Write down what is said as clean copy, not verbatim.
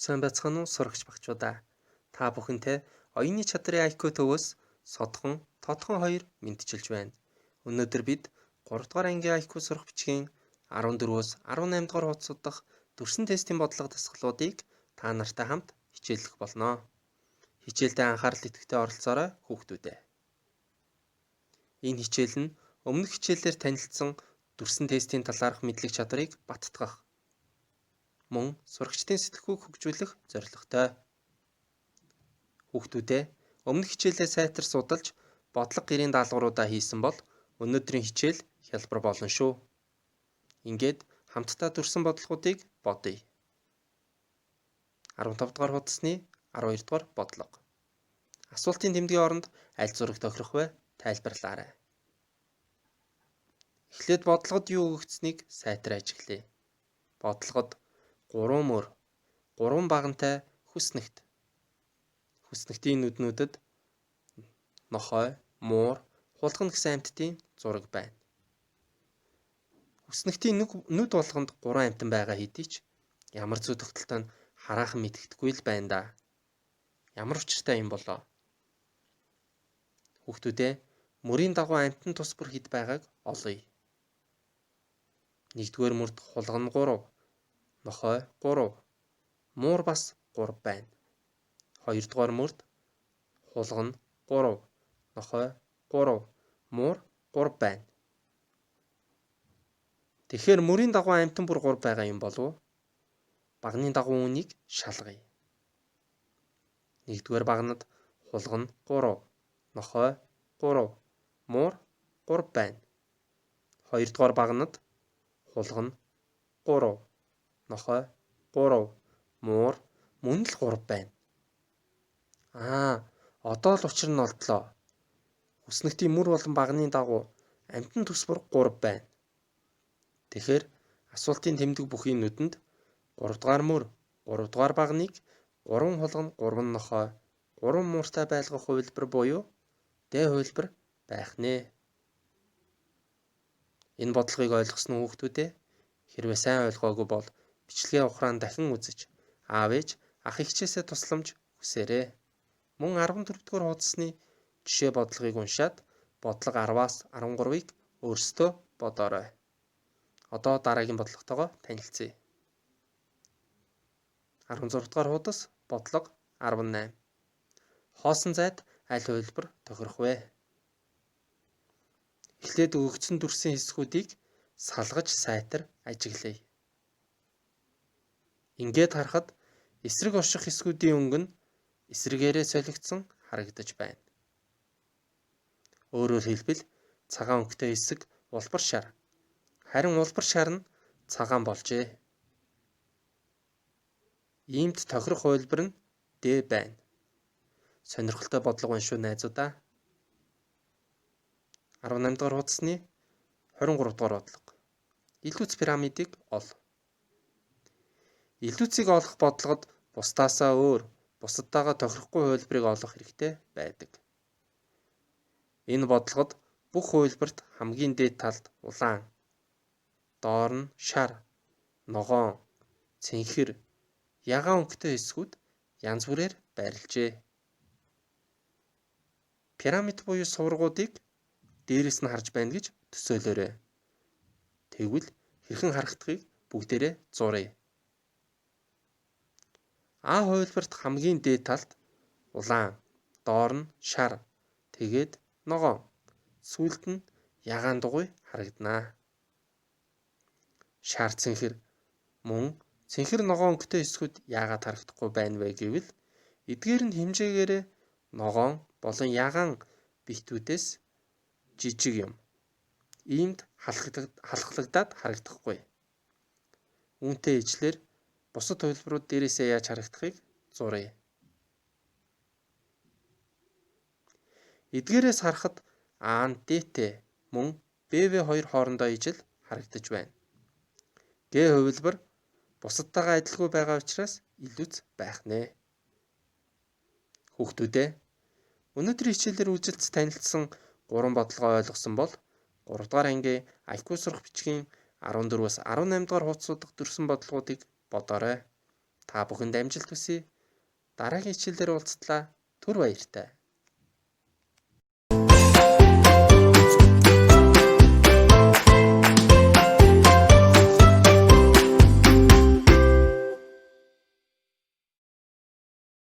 Сайн байцгаана уу сурагч багчуудаа. Та бүхэнтэй оюуны чадрын IQ төвөөс содхон, тодхон хоёр мэдчилж байна. Өнөөдөр бид 3 дугаар ангийн IQ сурах бичгийн 14-өөс 18 дугаар хуудас дах дүрсэн тестийн бодлого дасгалуудыг та нартай хамт хичээллэх болно. Хичээлдээ анхаарал идэвхтэй оролцоорой хүүхдүүдээ. Энэ хичээл нь өмнөх хичээлээр танилцсан дүрсэн тестийн талаарх мэдлэг чадрыг баттгах, мөн сурагчдын сэтгхүүг хөгжүүлэх зорилготой. Хүүхдүүдээ өмнөх хичээлээ сайтар судалж бодлого гэрийн даалгавруудаа хийсэн бол өнөөдрийн хичээл хялбар болно шүү. Ингээд хамтдаа дүрсэн бодлогуудыг бодъё. 15 дугаар хуудасны 12 дугаар бодлого. Асуултын тэмдгийн оронд аль зураг тохирох вэ? Тайлбарлаарай. Эхлээд бодлогод юу өгөгдсөнийг сайтар ажиглая. Бодлогод 3 мөр, 3 багантай хүснэгт. Хүснэгтийн нүднүүдэд нохой, муур, хулгана гэсэн амьтдын зураг байна. Хүснэгтийн нүд болгонд 3 амьтан байгаа хэдий ч ямар зүй тогтолтойд хараахан мэдэгдэхгүй л байна да. Ямар учиртай юм болоо? Хүүхдүүдээ мөрийн дагуу амьтан тус бүр хэд байгааг олъё. 1-р мөрд хулгана 3, нохой 3, муур бас 3 байна. 2-р мөрд хулгана 3, нохой 3, муур 3 байна. Тэгэхээр мөрийн дагуу амьтан бүр 3 байгаа юм болов уу? Багны дагуу үнийг шалгая. 1-р багнад хулгана 3, нохой 3, муур 3 байна. 2-р багнад хулгана 3, нохой 3, муур мөн л 3 байна. Одоо л учир нь олдлоо. Хүснэгтийн мөр болон багны дагуу амьтан төс бүр 3 байна. Тэгэхээр асуултын тэмдэг бүхий нүдэнд 3 дугаар мөр, 3 дугаар багныг 3 хулгана, 3 нохой, 3 мууртай байлгах хувилбар буюу дэ хувилбар байх нэ. Энэ бодлогыг ойлгосон уу хүүхдүүдээ? Хэрвээ сайн ойлгоогүй бол бичлэгээ ухраан дахин үзэж аав ээж ах эгчээсээ тусламж хүсээрэй. Мөн 14 дугаар хуудасны жишээ бодлогыг уншаад бодлого 10-аас 13-ыг өөрсдөө бодоорой. Одоо дараагийн бодлоготойгоо танилцъя. 16 дугаар хуудас бодлого 18. Хоосон зайд аль хувилбар тохирох вэ? Эхлээд өгөгдсөн дүрсийн хэсгүүдийг салгаж сайтар ажиглая. Ингээд харахад эсрэг орших хэсгүүдийн өнгө нь эсрэгээрээ солигдсон харагдаж байна. Өөрөөр хэлбэл цагаан өнгөтэй хэсэг улбар шар. Харин улбар шар нь цагаан болжээ. Иймд тохирох хувилбар нь Д байна. Сонирхолтой бодлого байна шүү найзуудаа. 18 дугаар хуудасны 23 дугаар бодлого. Илүүц пирамидыг ол. Илүүцийг олох бодлогод бусдаасаа өөр, бусадтайгаа тохирохгүй хувилбарыг олох хэрэгтэй байдаг. Энэ бодлогод бүх хувилбарт хамгийн дээд талд улаан, доор нь шар, ногоон, цэнхэр, ягаан өнгөтэй хэсгүүд янз бүрээр байрлжээ. Пирамид буюу суврагуудыг дээрээс нь харж байна гэж төсөөлөөрэй. Тэгвэл хэрхэн харагдахыг бүгдээрээ зуръя. А хувилбарт хамгийн дээд талд улаан, доор нь шар, тэгээд ногоон, сүүлд нь ягаан дугуй харагданаа. Шар цэнхэр мөн цэнхэр ногоон өнгөтэй хэсгүүд яагаад харагдахгүй байна вэ гэвэл эдгээр нь хэмжээгээрээ ногоон болон ягаан битүүдээс жижиг юм. Иймд халахлагдаад харагдахгүй. Үүнтэй ижилэр бусад хувилбарууд дээрээсээ яаж харагдахыг зуръя. Эдгээрээс харахад А нь Д-тэй мөн БВ2 хоорондоо ижил харагдаж байна. Г хувилбар бусадтайгаа адилгүй байгаа учраас илүүц байх нэ. Хүүхдүүдээ өнөөдрийн хичээлээр үжилт танилцсан 3 бодлогоо ойлгосон бол 3 дугаар ангийн IQ сурах бичгийн 14-өөс 18 дугаар хуудасуудах дүрсэн бодлогуудыг бодоорой. Та бүхэнд амжилт хүсье. Дараагийн хичээлээр уулзтлаа. Түр баяртай.